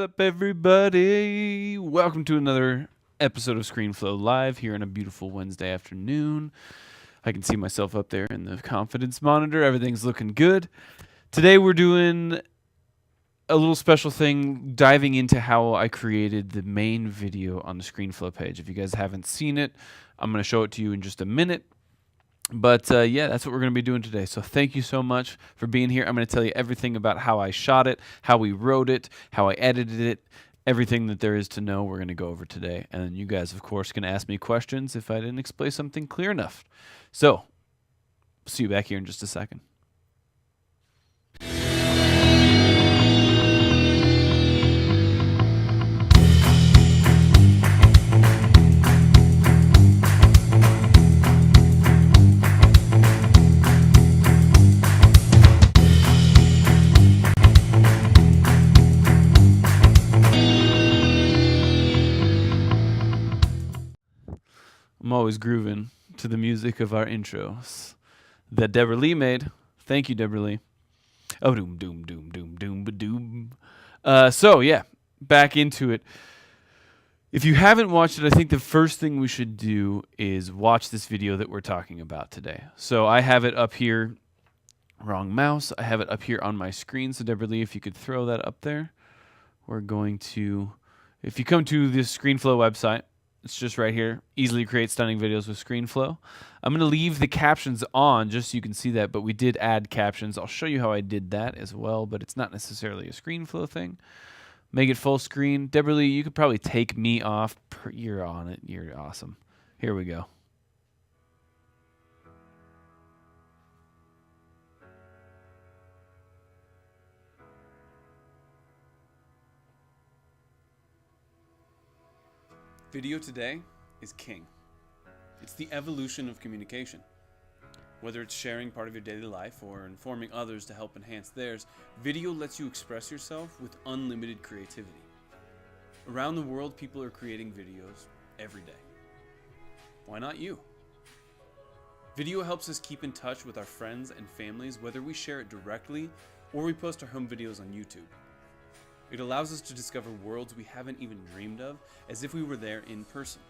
up, everybody? Welcome to another episode of ScreenFlowLive here on a beautiful Wednesday afternoon. I can see myself up there in the confidence monitor. Everything's looking good. Today we're doing a little special thing, diving into how I created the main video on the ScreenFlow page. If you guys haven't seen it, I'm going to show it to you in just a minute. But yeah, that's what we're going to be doing today. So thank you so much for being here. I'm going to tell you everything about how I shot it, how we wrote it, how I edited it, everything that there is to know we're going to go over today. And then you guys, of course, can ask me questions if I didn't explain something clear enough. So see you back here in just a second. I'm always grooving to the music of our intros that Deborah Lee made. Thank you, Deborah Lee. Oh, doom, doom, doom, doom, doom, ba-doom. So, yeah, back into it. If you haven't watched it, I think the first thing we should do is watch this video that we're talking about today. So I have it up here. Wrong mouse. I have it up here on my screen. So, Deborah Lee, if you could throw that up there. We're going to, if you come to the ScreenFlow website, it's just right here. Easily create stunning videos with ScreenFlow. I'm going to leave the captions on just so you can see that, but we did add captions. I'll show you how I did that as well, but it's not necessarily a ScreenFlow thing. Make it full screen. Deborah Lee, you could probably take me off. You're on it. You're awesome. Here we go. Video today is king. It's the evolution of communication. Whether it's sharing part of your daily life or informing others to help enhance theirs, video lets you express yourself with unlimited creativity. Around the world, people are creating videos every day. Why not you? Video helps us keep in touch with our friends and families, whether we share it directly or we post our home videos on YouTube. It allows us to discover worlds we haven't even dreamed of, as if we were there in person.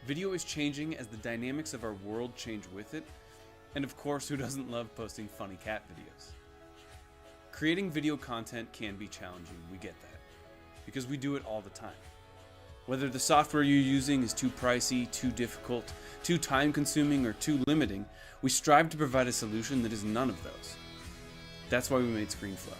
Video is changing as the dynamics of our world change with it, and of course, who doesn't love posting funny cat videos? Creating video content can be challenging, we get that, because we do it all the time. Whether the software you're using is too pricey, too difficult, too time-consuming, or too limiting, we strive to provide a solution that is none of those. That's why we made ScreenFlow.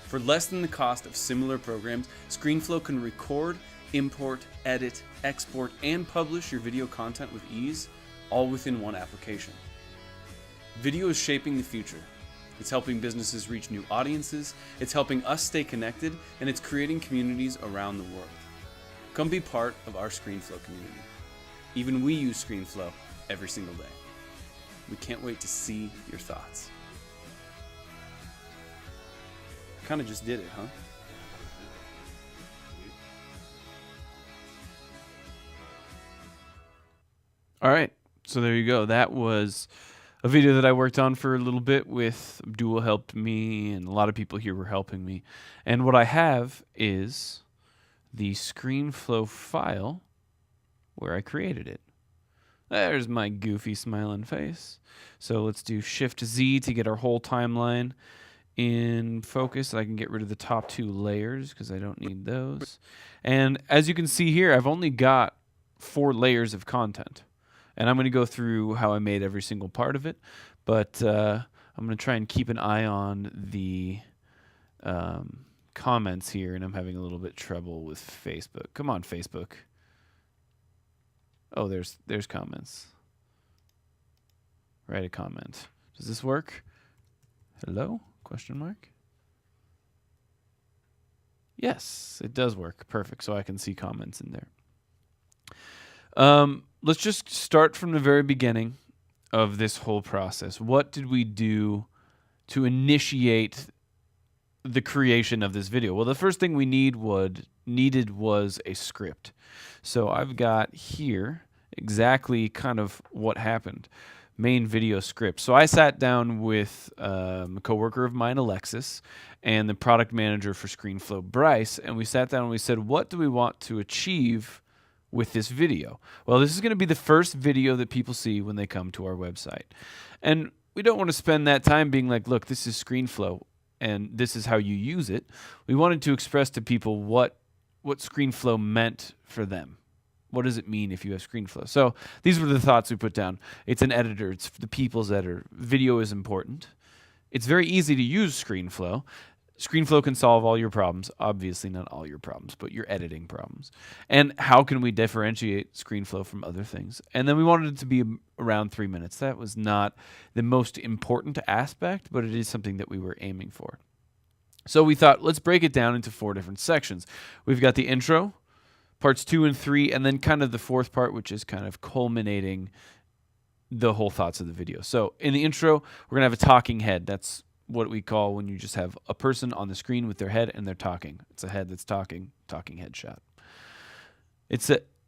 For less than the cost of similar programs, ScreenFlow can record, import, edit, export, and publish your video content with ease, all within one application. Video is shaping the future. It's helping businesses reach new audiences, it's helping us stay connected, and it's creating communities around the world. Come be part of our ScreenFlow community. Even we use ScreenFlow every single day. We can't wait to see your thoughts. Kind of just did it, huh? All right. So there you go. That was a video that I worked on for a little bit with Abdul helped me, and a lot of people here were helping me. And what I have is the ScreenFlow file where I created it. There's my goofy smiling face. So let's do Shift-Z to get our whole timeline in focus. I can get rid of the top two layers because I don't need those. And as you can see here, I've only got 4 layers of content. And I'm going to go through how I made every single part of it. But I'm going to try and keep an eye on the comments here. And I'm having a little bit trouble with Facebook. Come on, Facebook. Oh, there's comments. Write a comment. Does this work? Hello? Question mark? Yes, it does work. Perfect. So I can see comments in there. Let's just start from the very beginning of this whole process. What did we do to initiate the creation of this video? Well, the first thing we needed was a script. So I've got here exactly kind of what happened. main video script. So I sat down with a coworker of mine, Alexis, and the product manager for ScreenFlow, Bryce, and we sat down and we said, what do we want to achieve with this video? Well, this is going to be the first video that people see when they come to our website. And we don't want to spend that time being like, look, this is ScreenFlow and this is how you use it. We wanted to express to people what ScreenFlow meant for them. What does it mean if you have ScreenFlow? So these were the thoughts we put down. It's an editor. It's the people's editor. Video is important. It's very easy to use ScreenFlow. ScreenFlow can solve all your problems. Obviously not all your problems, but your editing problems. And how can we differentiate ScreenFlow from other things? And then we wanted it to be around 3 minutes. That was not the most important aspect, but it is something that we were aiming for. So we thought, let's break it down into 4 different sections. We've got the intro, parts 2 and 3, and then kind of the fourth part, which is kind of culminating the whole thoughts of the video. So in the intro, we're going to have a talking head. That's what we call when you just have a person on the screen with their head and they're talking. It's a head that's talking head shot.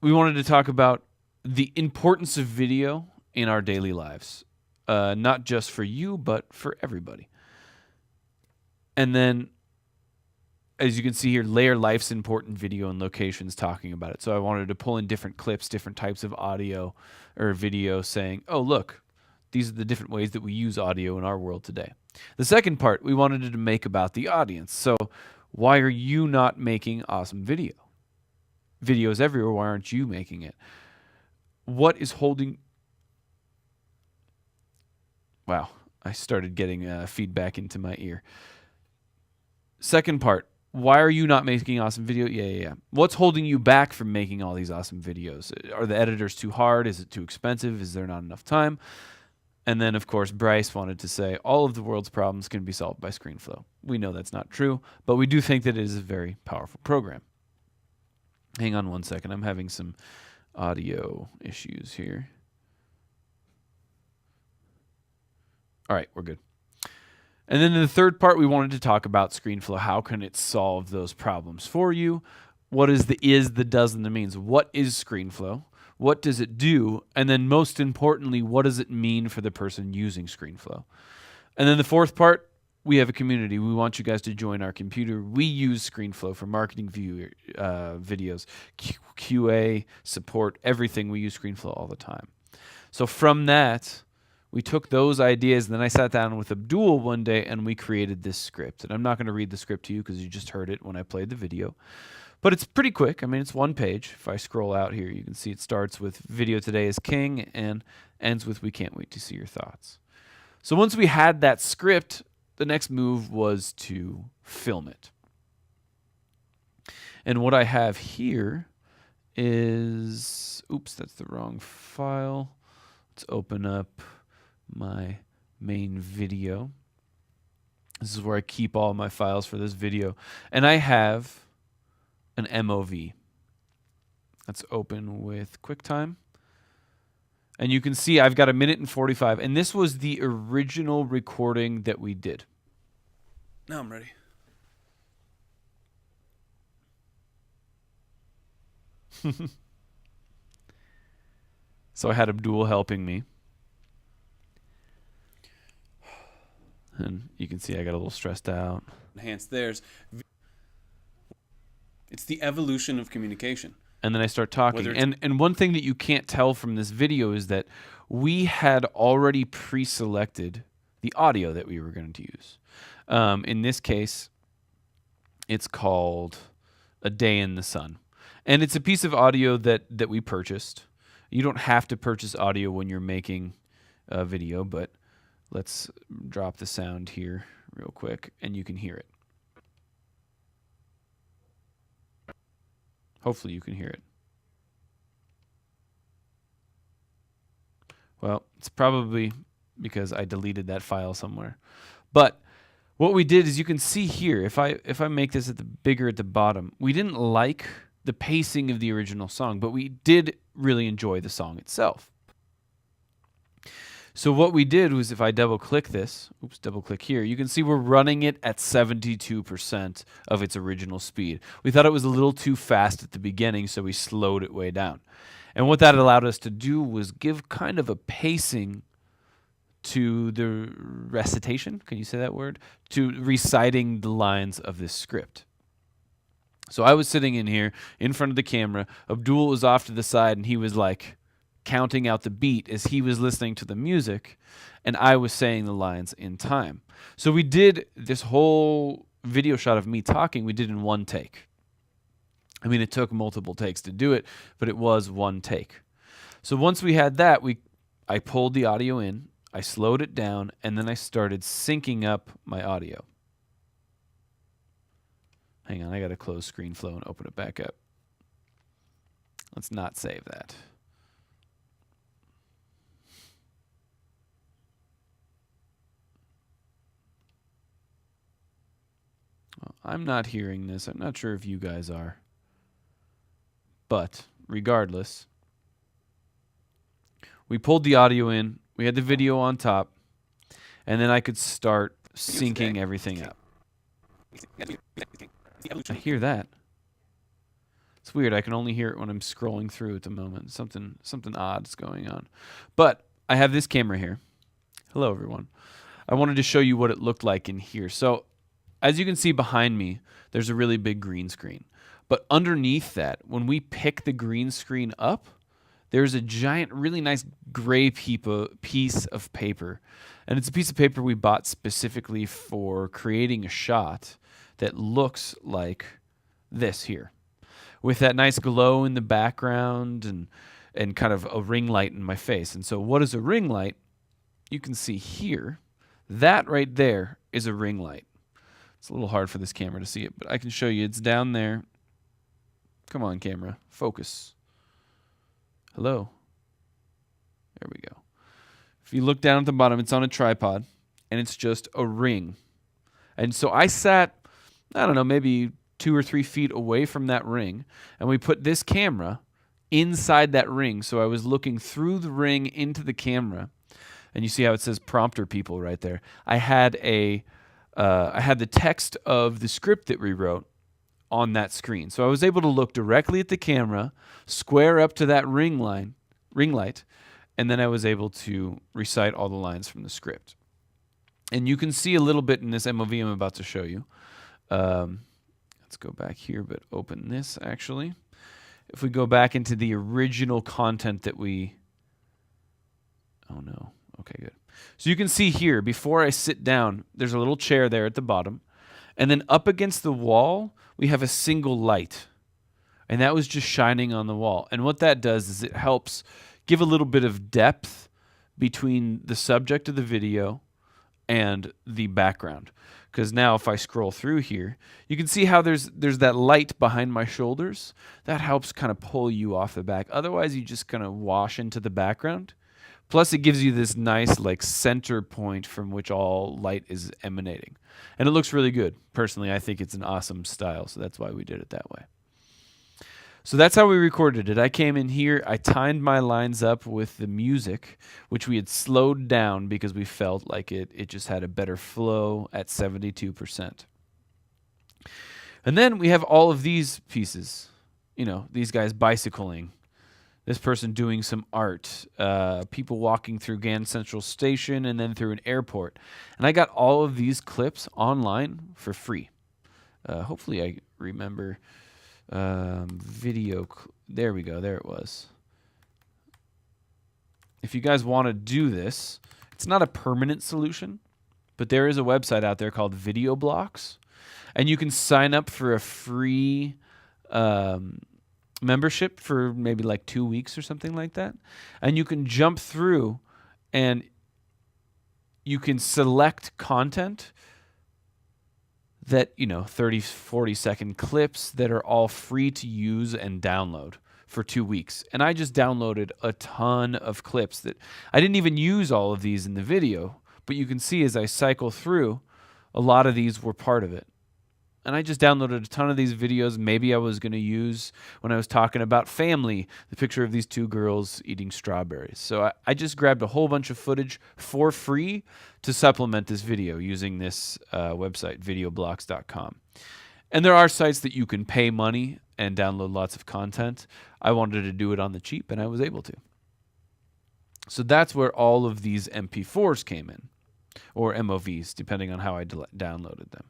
We wanted to talk about the importance of video in our daily lives, not just for you, but for everybody. And then, as you can see here, layer life's important video and locations talking about it. So I wanted to pull in different clips, different types of audio or video saying, oh, look, these are the different ways that we use audio in our world today. The second part, we wanted to make about the audience. So why are you not making awesome video? Videos everywhere, why aren't you making it? What is holding... Wow, I started getting feedback into my ear. Second part, why are you not making awesome video? Yeah. What's holding you back from making all these awesome videos? Are the editors too hard? Is it too expensive? Is there not enough time? And then, of course, Bryce wanted to say all of the world's problems can be solved by ScreenFlow. We know that's not true, but we do think that it is a very powerful program. Hang on one second. I'm having some audio issues here. All right, we're good. And then in the third part, we wanted to talk about ScreenFlow. How can it solve those problems for you? What is the does, and the means? What is ScreenFlow? What does it do? And then most importantly, what does it mean for the person using ScreenFlow? And then the fourth part, we have a community. We want you guys to join our computer. We use ScreenFlow for marketing videos, QA, support, everything. We use ScreenFlow all the time. So from that, we took those ideas, and then I sat down with Abdul one day, and we created this script. And I'm not going to read the script to you because you just heard it when I played the video. But it's pretty quick. I mean, it's one page. If I scroll out here, you can see it starts with video today is king and ends with we can't wait to see your thoughts. So once we had that script, the next move was to film it. And what I have here is, oops, that's the wrong file. Let's open up my main video. This is where I keep all my files for this video. And I have an MOV. Let's open with QuickTime. And you can see I've got 1 minute and 45. And this was the original recording that we did. Now I'm ready. So I had Abdul helping me. And you can see I got a little stressed out. Enhance theirs. It's the evolution of communication. And then I start talking. And one thing that you can't tell from this video is that we had already pre-selected the audio that we were going to use. In this case, it's called A Day in the Sun. And it's a piece of audio that we purchased. You don't have to purchase audio when you're making a video, but let's drop the sound here real quick, and you can hear it. Hopefully you can hear it. Well, it's probably because I deleted that file somewhere. But what we did is you can see here, if I make this bigger at the bottom, we didn't like the pacing of the original song, but we did really enjoy the song itself. So what we did was if I double-click this, double-click here, you can see we're running it at 72% of its original speed. We thought it was a little too fast at the beginning, so we slowed it way down. And what that allowed us to do was give kind of a pacing to the recitation. Can you say that word? To reciting the lines of this script. So I was sitting in here in front of the camera. Abdul was off to the side, and he was like counting out the beat as he was listening to the music, and I was saying the lines in time. So we did this whole video shot of me talking, we did in one take. I mean, it took multiple takes to do it, but it was one take. So once we had that, I pulled the audio in, I slowed it down, and then I started syncing up my audio. Hang on, I got to close ScreenFlow and open it back up. Let's not save that. Well, I'm not hearing this. I'm not sure if you guys are. But regardless, we pulled the audio in, we had the video on top, and then I could start syncing everything up. I hear that. It's weird. I can only hear it when I'm scrolling through at the moment. Something odd's going on. But I have this camera here. Hello, everyone. I wanted to show you what it looked like in here. So as you can see behind me, there's a really big green screen. But underneath that, when we pick the green screen up, there's a giant, really nice gray piece of paper. And it's a piece of paper we bought specifically for creating a shot that looks like this here, with that nice glow in the background and kind of a ring light in my face. And so what is a ring light? You can see here, that right there is a ring light. It's a little hard for this camera to see it, but I can show you. It's down there. Come on, camera. Focus. Hello. There we go. If you look down at the bottom, it's on a tripod, and it's just a ring. And so I sat, I don't know, maybe 2 or 3 feet away from that ring, and we put this camera inside that ring. So I was looking through the ring into the camera, and you see how it says prompter people right there. I had the text of the script that we wrote on that screen. So I was able to look directly at the camera, square up to that ring light, and then I was able to recite all the lines from the script. And you can see a little bit in this MOV I'm about to show you. Let's go back here, but open this actually. If we go back into the original content that we... Oh no. Okay, good. So you can see here, before I sit down, there's a little chair there at the bottom. And then up against the wall, we have a single light. And that was just shining on the wall. And what that does is it helps give a little bit of depth between the subject of the video and the background. Because now if I scroll through here, you can see how there's that light behind my shoulders. That helps kind of pull you off the back. Otherwise, you just kind of wash into the background. Plus, it gives you this nice like center point from which all light is emanating. And it looks really good. Personally, I think it's an awesome style, so that's why we did it that way. So that's how we recorded it. I came in here, I timed my lines up with the music, which we had slowed down because we felt like it just had a better flow at 72%. And then we have all of these pieces. You know, these guys bicycling, this person doing some art, people walking through Grand Central Station and then through an airport. And I got all of these clips online for free. Hopefully I remember... there we go. There it was. If you guys want to do this, it's not a permanent solution, but there is a website out there called Video Blocks, and you can sign up for a free membership for maybe like 2 weeks or something like that, and you can jump through and you can select content that, 30, 40-second clips that are all free to use and download for 2 weeks. And I just downloaded a ton of clips that I didn't even use all of these in the video, but you can see as I cycle through, a lot of these were part of it. And I just downloaded a ton of these videos maybe I was going to use when I was talking about family, the picture of these 2 girls eating strawberries. So I just grabbed a whole bunch of footage for free to supplement this video using this website, videoblocks.com. And there are sites that you can pay money and download lots of content. I wanted to do it on the cheap, and I was able to. So that's where all of these MP4s came in, or MOVs, depending on how I downloaded them.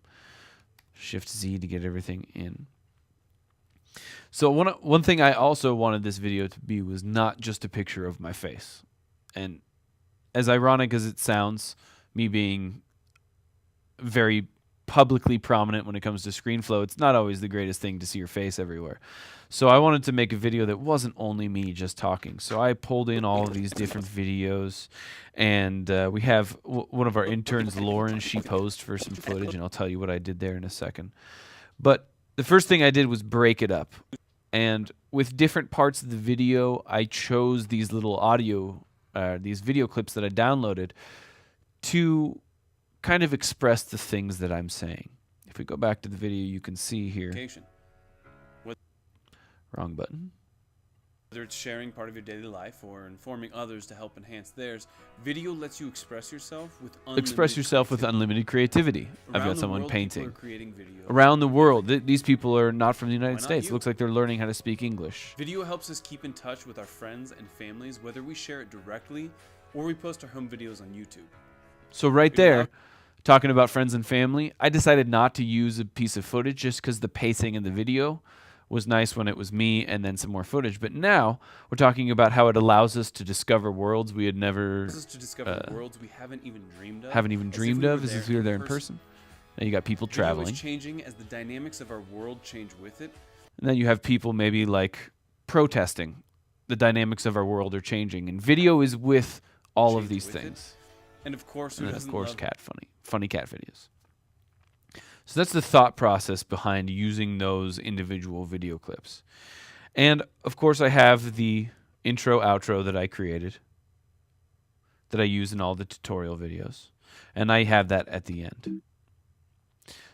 Shift Z to get everything in. So one thing I also wanted this video to be was not just a picture of my face. And as ironic as it sounds, me being very publicly prominent when it comes to ScreenFlow, it's not always the greatest thing to see your face everywhere. So I wanted to make a video that wasn't only me just talking. So I pulled in all of these different videos, and we have one of our interns, Lauren. She posed for some footage, and I'll tell you what I did there in a second. But the first thing I did was break it up. And with different parts of the video, I chose these little these video clips that I downloaded to kind of express the things that I'm saying. If we go back to the video, you can see here. Wrong button. Whether it's sharing part of your daily life or informing others to help enhance theirs, video lets you express yourself with unlimited creativity. I've got someone painting. Creating videos. Around the world. These people are not from the United States. It looks like they're learning how to speak English. Video helps us keep in touch with our friends and families, whether we share it directly or we post our home videos on YouTube. So right there, talking about friends and family, I decided not to use a piece of footage just because the pacing in the video was nice when it was me and then some more footage. But now we're talking about how it allows us to discover worlds we had never worlds we haven't even dreamed of. As if we were there in person. Now you got people traveling. Video is changing as the dynamics of our world change with it. And then you have people maybe like protesting. The dynamics of our world are changing, and video is with all of these things. And of course, funny cat videos. So that's the thought process behind using those individual video clips. And of course, I have the intro, outro that I created that I use in all the tutorial videos. And I have that at the end.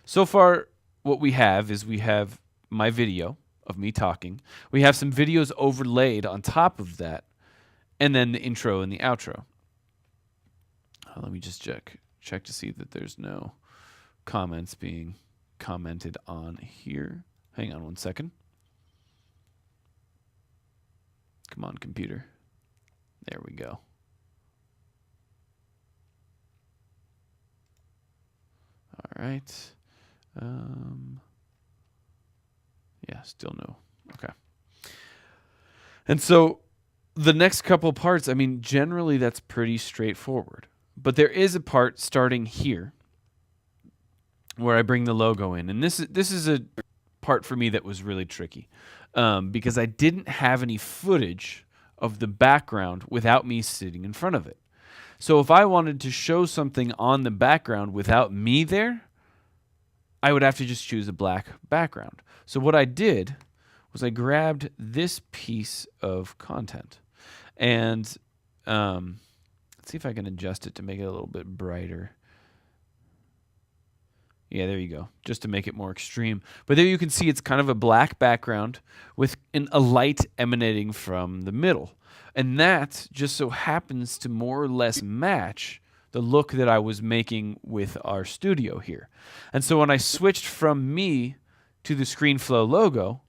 So far, what we have is we have my video of me talking. We have some videos overlaid on top of that, and then the intro and the outro. Let me just check to see that there's no comments being commented on here. Hang on one second. Come on, computer. There we go. All right. Yeah, still no. Okay. And so the next couple parts, I mean, generally that's pretty straightforward. But there is a part starting here where I bring the logo in. And this is a part for me that was really tricky because I didn't have any footage of the background without me sitting in front of it. So if I wanted to show something on the background without me there, I would have to just choose a black background. So what I did was I grabbed this piece of content and let's see if I can adjust it to make it a little bit brighter. Yeah, there you go, just to make it more extreme. But there you can see it's kind of a black background with a light emanating from the middle. And that just so happens to more or less match the look that I was making with our studio here. And so when I switched from me to the ScreenFlow logo,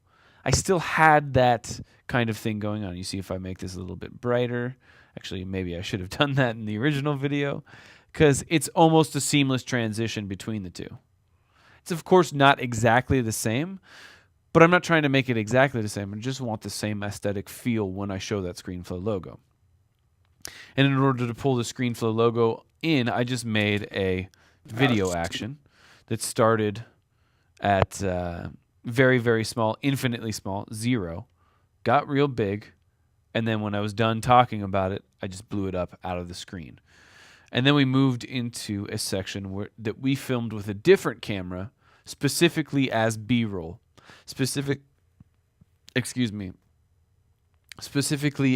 I still had that kind of thing going on. You see if I make this a little bit brighter. Actually, maybe I should have done that in the original video because it's almost a seamless transition between the two. It's, of course, not exactly the same, but I'm not trying to make it exactly the same. I just want the same aesthetic feel when I show that ScreenFlow logo. And in order to pull the ScreenFlow logo in, I just made a video action that started at very, very small, infinitely small, 0, got real big, and then when I was done talking about it, I just blew it up out of the screen. And then we moved into a section that we filmed with a different camera, specifically as B-roll. Specifically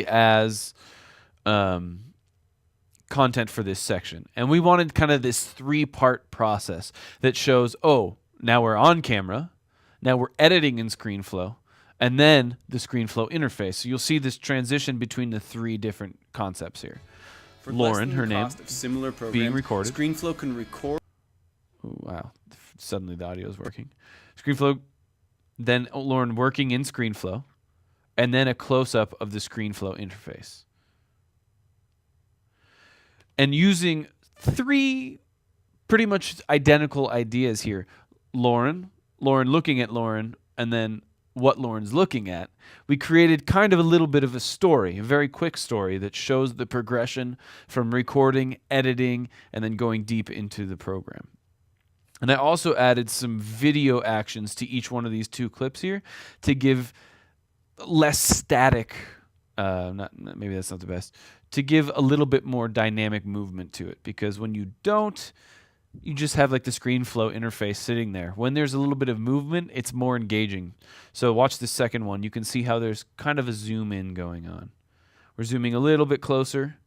as content for this section. And we wanted kind of this 3-part process that shows, oh, now we're on camera, now we're editing in ScreenFlow, and then the ScreenFlow interface. So you'll see this transition between the 3 different concepts here. For Lauren, her name, similar being recorded. ScreenFlow can record. Ooh, wow, suddenly the audio is working. ScreenFlow, then Lauren working in ScreenFlow, and then a close-up of the ScreenFlow interface. and using 3 pretty much identical ideas here. Lauren looking at Lauren, and then what Lauren's looking at. We created kind of a little bit of a story, a very quick story that shows the progression from recording, editing, and then going deep into the program. And I also added some video actions to each one of these 2 clips here to give less static, maybe that's not the best, to give a little bit more dynamic movement to it. Because when you don't, you just have like the ScreenFlow interface sitting there. When there's a little bit of movement, it's more engaging. So watch the second one. You can see how there's kind of a zoom in going on. We're zooming a little bit closer,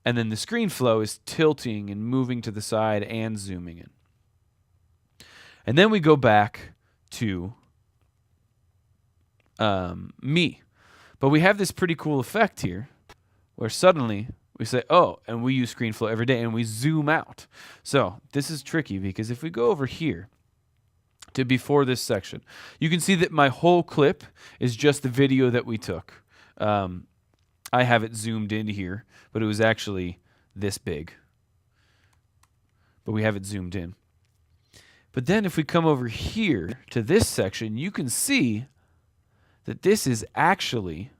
and then the ScreenFlow is tilting and moving to the side and zooming in. And then we go back to me. But we have this pretty cool effect here where suddenly we say, oh, and we use ScreenFlow every day, and we zoom out. So this is tricky because if we go over here to before this section, you can see that my whole clip is just the video that we took. I have it zoomed in here, but it was actually this big. But we have it zoomed in. But then if we come over here to this section, you can see that this is actually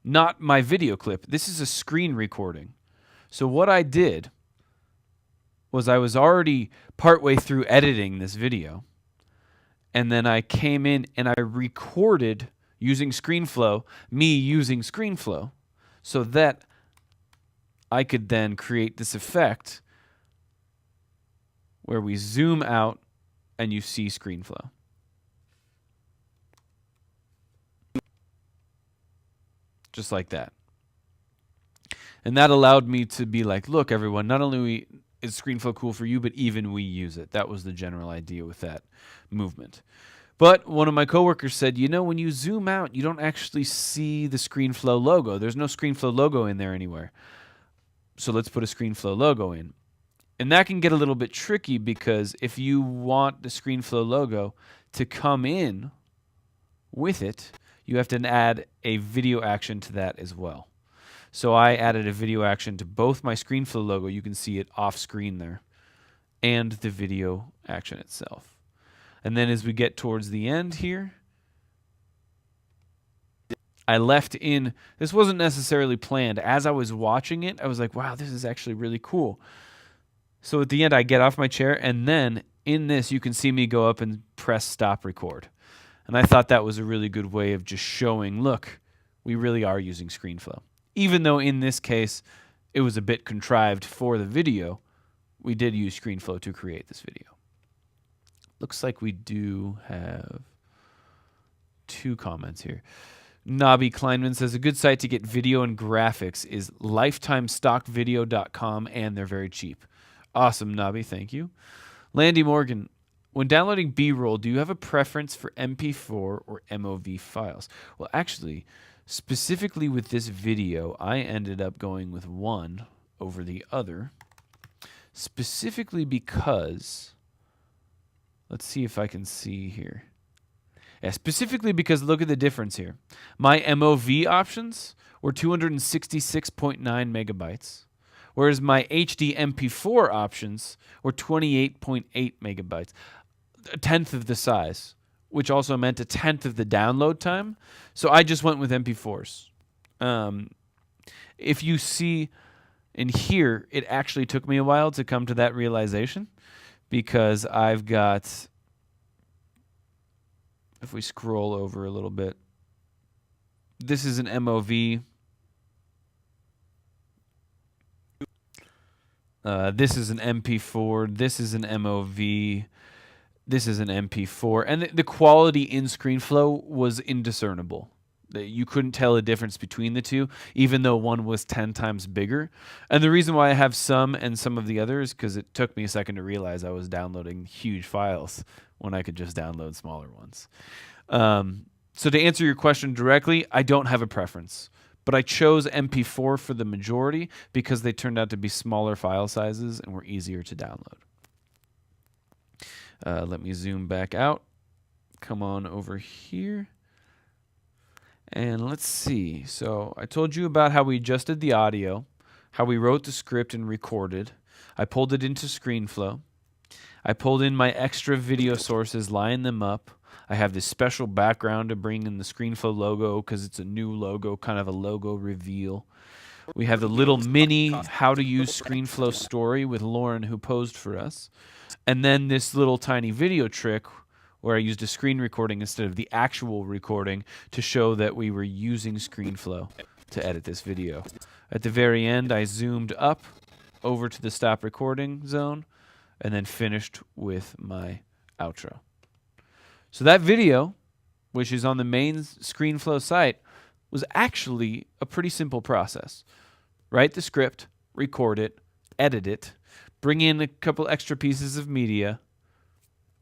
not my video clip. This is a screen recording. So what I did was I was already partway through editing this video, and then I came in and I recorded using ScreenFlow, me using ScreenFlow, so that I could then create this effect where we zoom out and you see ScreenFlow. Just like that. And that allowed me to be like, look, everyone, not only is ScreenFlow cool for you, but even we use it. That was the general idea with that movement. But one of my coworkers said, you know, when you zoom out, you don't actually see the ScreenFlow logo. There's no ScreenFlow logo in there anywhere. So let's put a ScreenFlow logo in. And that can get a little bit tricky because if you want the ScreenFlow logo to come in with it, you have to add a video action to that as well. So I added a video action to both my ScreenFlow logo. You can see it off screen there, and the video action itself. And then as we get towards the end here, I left in, this wasn't necessarily planned. As I was watching it, I was like, wow, this is actually really cool. So at the end, I get off my chair, and then in this, you can see me go up and press stop record. And I thought that was a really good way of just showing, look, we really are using ScreenFlow. Even though in this case, it was a bit contrived for the video, we did use ScreenFlow to create this video. Looks like we do have 2 comments here. Nobby Kleinman says, a good site to get video and graphics is lifetimestockvideo.com, and they're very cheap. Awesome, Nobby, thank you. Landy Morgan, when downloading B-roll, do you have a preference for MP4 or MOV files? Well, actually, specifically with this video, I ended up going with one over the other, specifically because, let's see if I can see here. Yeah, specifically because look at the difference here. My MOV options were 266.9 megabytes, whereas my HD MP4 options were 28.8 megabytes, a tenth of the size, which also meant a tenth of the download time. So I just went with MP4s. If you see in here, it actually took me a while to come to that realization because I've got, if we scroll over a little bit, this is an MOV. This is an MP4. This is an MOV. This is an MP4. And the quality in ScreenFlow was indiscernible. You couldn't tell a difference between the two, even though one was 10 times bigger. And the reason why I have some and some of the others, because it took me a second to realize I was downloading huge files when I could just download smaller ones. So to answer your question directly, I don't have a preference. But I chose MP4 for the majority because they turned out to be smaller file sizes and were easier to download. Let me zoom back out. Come on over here. And let's see. So I told you about how we adjusted the audio, how we wrote the script and recorded. I pulled it into ScreenFlow. I pulled in my extra video sources, lined them up. I have this special background to bring in the ScreenFlow logo because it's a new logo, kind of a logo reveal. We have the little mini how to use ScreenFlow story with Lauren who posed for us. And then this little tiny video trick where I used a screen recording instead of the actual recording to show that we were using ScreenFlow to edit this video. At the very end, I zoomed up over to the stop recording zone and then finished with my outro. So that video, which is on the main ScreenFlow site, was actually a pretty simple process. Write the script, record it, edit it, bring in a couple extra pieces of media,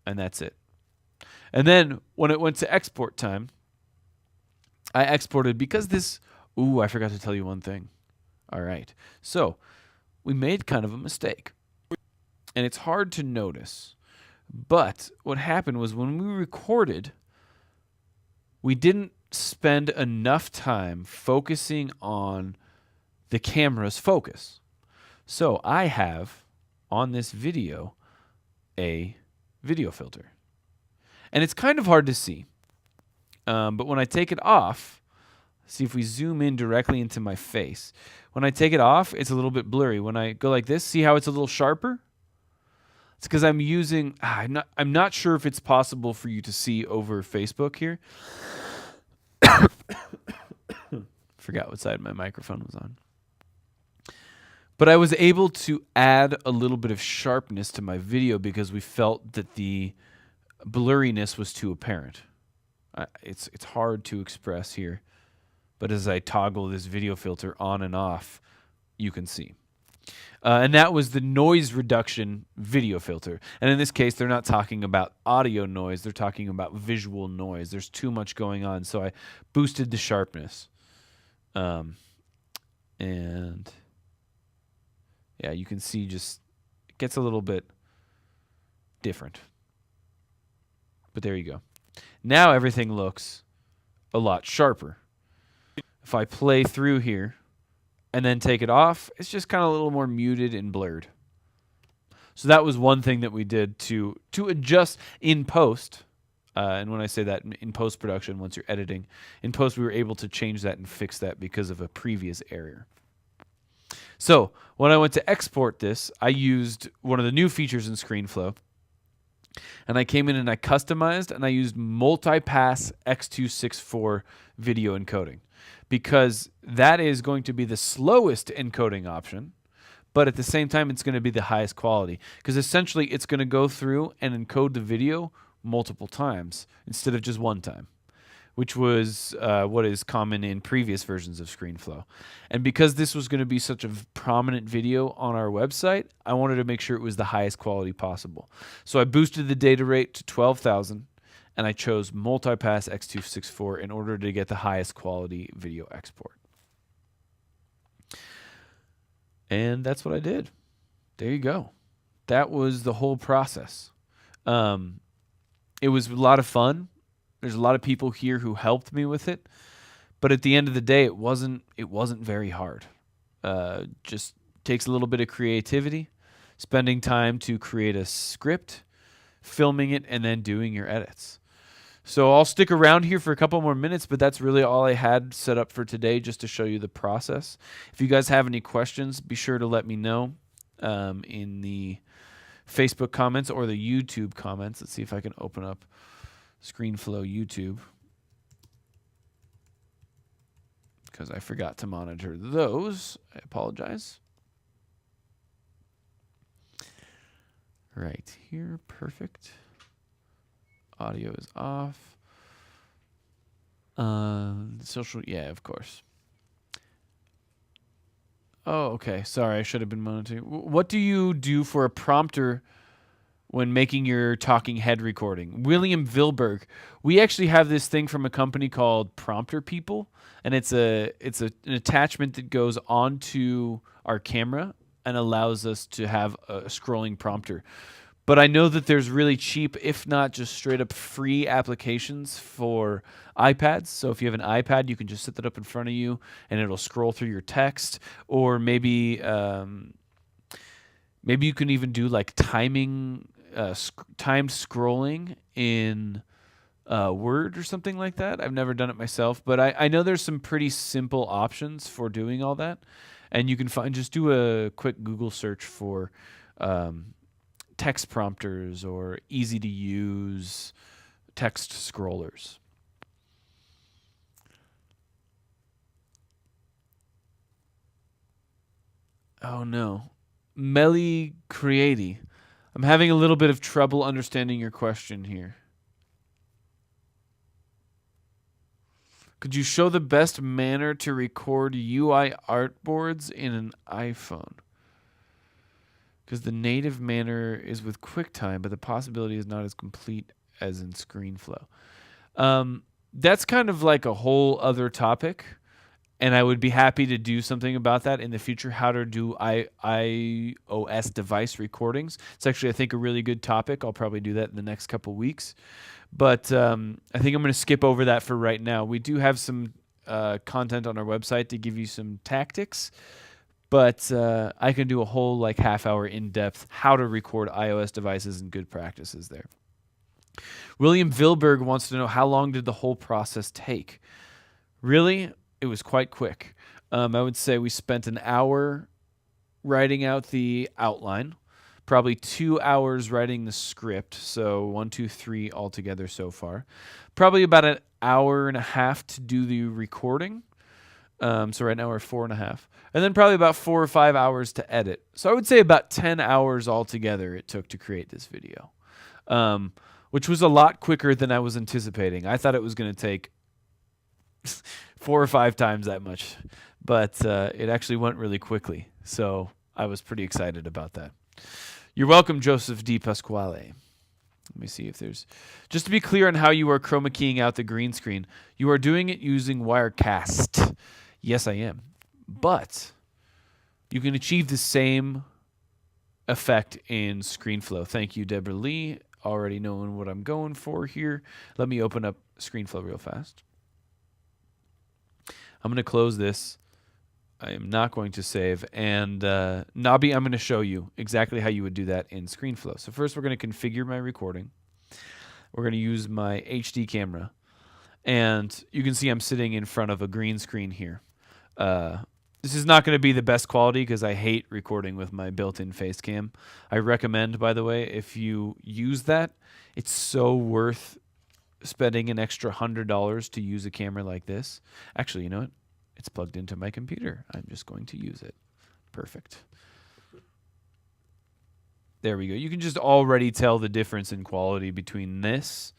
and that's it. And then when it went to export time, I exported because this... Ooh, I forgot to tell you one thing. All right. So we made kind of a mistake. And it's hard to notice. But what happened was when we recorded, we didn't spend enough time focusing on the camera's focus. So I have on this video a video filter. And it's kind of hard to see. But when I take it off, see if we zoom in directly into my face. When I take it off, it's a little bit blurry. When I go like this, see how it's a little sharper? It's because I'm using... I'm not sure if it's possible for you to see over Facebook here. Forgot what side my microphone was on. But I was able to add a little bit of sharpness to my video because we felt that the blurriness was too apparent. It's hard to express here. But as I toggle this video filter on and off, you can see. And that was the noise reduction video filter. And in this case, they're not talking about audio noise. They're talking about visual noise. There's too much going on. So I boosted the sharpness. And yeah, you can see just it gets a little bit different. But there you go. Now everything looks a lot sharper. If I play through here and then take it off, it's just kind of a little more muted and blurred. So that was one thing that we did to adjust in post. And when I say that in post-production, once you're editing, in post we were able to change that and fix that because of a previous error. So when I went to export this, I used one of the new features in ScreenFlow. And I came in and I customized and I used Multipass X264 video encoding because that is going to be the slowest encoding option, but at the same time it's going to be the highest quality because essentially it's going to go through and encode the video multiple times instead of just one time, which was what is common in previous versions of ScreenFlow. And because this was going to be such a prominent video on our website, I wanted to make sure it was the highest quality possible. So I boosted the data rate to 12,000, and I chose Multipass X264 in order to get the highest quality video export. And that's what I did. There you go. That was the whole process. It was a lot of fun. There's a lot of people here who helped me with it, but at the end of the day, it wasn't very hard. Just takes a little bit of creativity, spending time to create a script, filming it, and then doing your edits. So I'll stick around here for a couple more minutes, but that's really all I had set up for today, just to show you the process. If you guys have any questions, be sure to let me know in the Facebook comments or the YouTube comments. Let's see if I can open up ScreenFlow YouTube, because I forgot to monitor those. I apologize. Right here, perfect. Audio is off. Social, yeah, of course. Oh, okay. Sorry, I should have been monitoring. What do you do for a prompter when making your talking head recording? William Vilberg. We actually have this thing from a company called Prompter People, and it's an attachment that goes onto our camera and allows us to have a scrolling prompter. But I know that there's really cheap, if not just straight up free applications for iPads. So if you have an iPad, you can just set that up in front of you and it'll scroll through your text. Or maybe maybe you can even do like timed scrolling in Word or something like that. I've never done it myself, but I know there's some pretty simple options for doing all that. And you can just do a quick Google search for text prompters or easy to use text scrollers. Oh no. Meli Creati. I'm having a little bit of trouble understanding your question here. Could you show the best manner to record UI artboards in an iPhone? Because the native manner is with QuickTime, but the possibility is not as complete as in ScreenFlow. That's kind of like a whole other topic, and I would be happy to do something about that in the future, how to do iOS device recordings. It's actually, I think, a really good topic. I'll probably do that in the next couple weeks. But I think I'm going to skip over that for right now. We do have some content on our website to give you some tactics. But I can do a whole like half-hour in-depth how to record iOS devices and good practices there. William Vilberg wants to know, how long did the whole process take? Really, it was quite quick. I would say we spent an hour writing out the outline, probably 2 hours writing the script, so 1, 2, 3 altogether so far. Probably about an hour and a half to do the recording. So right now we're 4.5. And then probably about 4 or 5 hours to edit. So I would say about 10 hours altogether it took to create this video, which was a lot quicker than I was anticipating. I thought it was going to take 4 or 5 times that much, but it actually went really quickly. So I was pretty excited about that. You're welcome, Joseph D. Pasquale. Let me see if there's... Just to be clear on how you are chroma keying out the green screen, you are doing it using Wirecast. Yes, I am. But you can achieve the same effect in ScreenFlow. Thank you, Deborah Lee. Already knowing what I'm going for here. Let me open up ScreenFlow real fast. I'm going to close this. I am not going to save. And Nabi, I'm going to show you exactly how you would do that in ScreenFlow. So first we're going to configure my recording. We're going to use my HD camera. And you can see I'm sitting in front of a green screen here. This is not going to be the best quality because I hate recording with my built-in face cam. I recommend, by the way, if you use that, it's so worth spending an extra $100 to use a camera like this. Actually, you know what? It's plugged into my computer. I'm just going to use it. Perfect. There we go. You can just already tell the difference in quality between this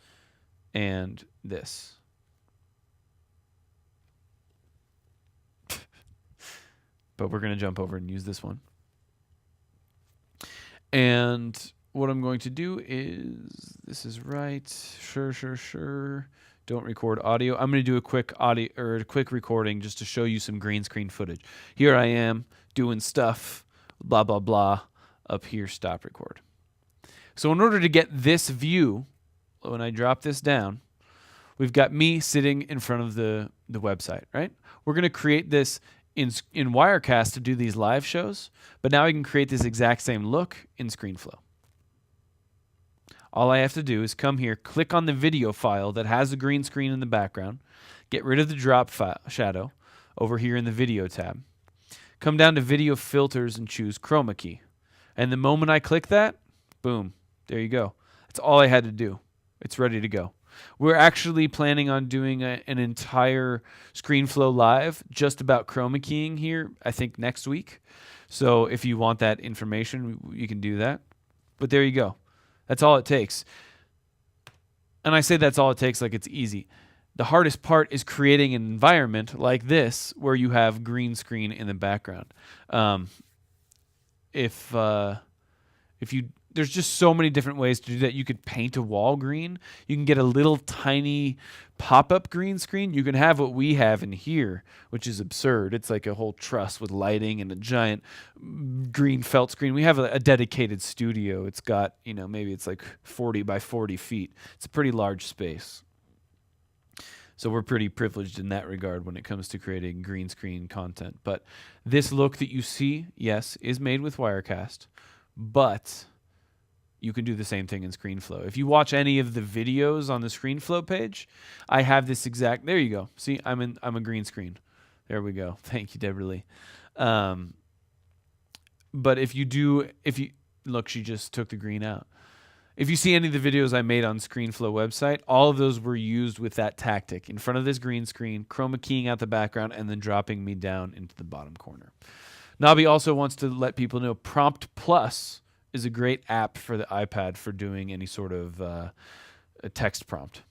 and this. But we're going to jump over and use this one. And what I'm going to do is, this is right. Sure. Don't record audio. I'm going to do a quick audio or a quick recording just to show you some green screen footage. Here I am doing stuff, blah, blah, blah. Up here, stop record. So in order to get this view, when I drop this down, we've got me sitting in front of the website, right? We're going to create this in Wirecast to do these live shows, but now I can create this exact same look in ScreenFlow. All I have to do is come here, click on the video file that has a green screen in the background, get rid of the drop shadow over here in the video tab, come down to video filters and choose chroma key. And the moment I click that, boom, there you go. That's all I had to do. It's ready to go. We're actually planning on doing an entire ScreenFlowLive just about chroma keying here, I think next week. So if you want that information, you can do that. But there you go. That's all it takes. And I say that's all it takes like it's easy. The hardest part is creating an environment like this where you have green screen in the background. If you there's just so many different ways to do that. You could paint a wall green. You can get a little tiny pop-up green screen. You can have what we have in here, which is absurd. It's like a whole truss with lighting and a giant green felt screen. We have a dedicated studio. It's got, maybe it's like 40 by 40 feet. It's a pretty large space. So we're pretty privileged in that regard when it comes to creating green screen content. But this look that you see, yes, is made with Wirecast, but you can do the same thing in ScreenFlow. If you watch any of the videos on the ScreenFlow page, I have this exact, there you go. See, I'm a green screen. There we go. Thank you, Deborah Lee. But if you look, she just took the green out. If you see any of the videos I made on ScreenFlow website, all of those were used with that tactic. In front of this green screen, chroma keying out the background, and then dropping me down into the bottom corner. Nabi also wants to let people know Prompt Plus is a great app for the iPad for doing any sort of a text prompt.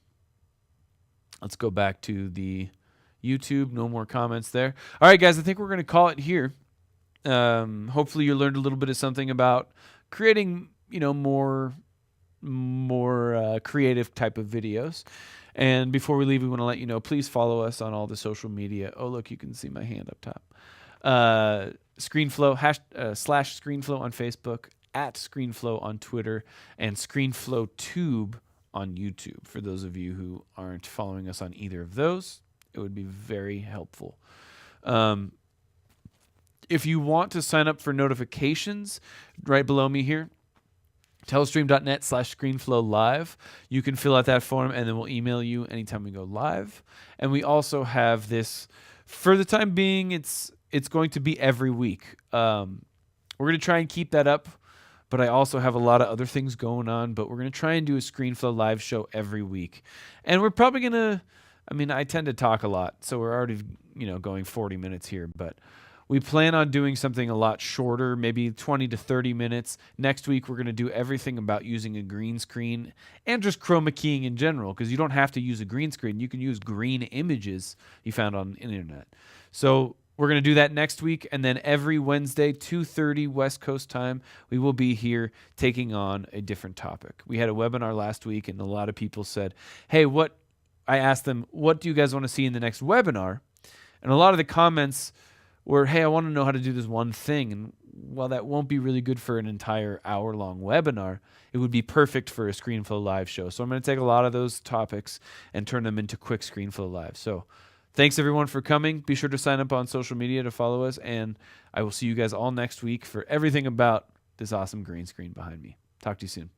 Let's go back to the YouTube. No more comments there. All right, guys, I think we're going to call it here. Hopefully you learned a little bit of something about creating, more creative type of videos. And before we leave, we want to let you know, please follow us on all the social media. Oh, look, you can see my hand up top. ScreenFlow, slash ScreenFlow on Facebook, at ScreenFlow on Twitter, and ScreenFlowTube on YouTube. For those of you who aren't following us on either of those, it would be very helpful. If you want to sign up for notifications, right below me here, telestream.net/ScreenFlowLive. You can fill out that form, and then we'll email you anytime we go live. And we also have this, for the time being, it's going to be every week. We're going to try and keep that up, but I also have a lot of other things going on. But we're going to try and do a ScreenFlow Live show every week. And we're probably going to, I tend to talk a lot, so we're already, going 40 minutes here, but we plan on doing something a lot shorter, maybe 20 to 30 minutes. Next week, we're going to do everything about using a green screen and just chroma keying in general, because you don't have to use a green screen. You can use green images you found on the internet. So we're going to do that next week, and then every Wednesday, 2:30 West Coast time, we will be here taking on a different topic. We had a webinar last week, and a lot of people said, hey, I asked them, what do you guys want to see in the next webinar? And a lot of the comments where, hey, I want to know how to do this one thing. And while that won't be really good for an entire hour-long webinar, it would be perfect for a ScreenFlow Live show. So I'm going to take a lot of those topics and turn them into quick ScreenFlow Live. So thanks, everyone, for coming. Be sure to sign up on social media to follow us. And I will see you guys all next week for everything about this awesome green screen behind me. Talk to you soon.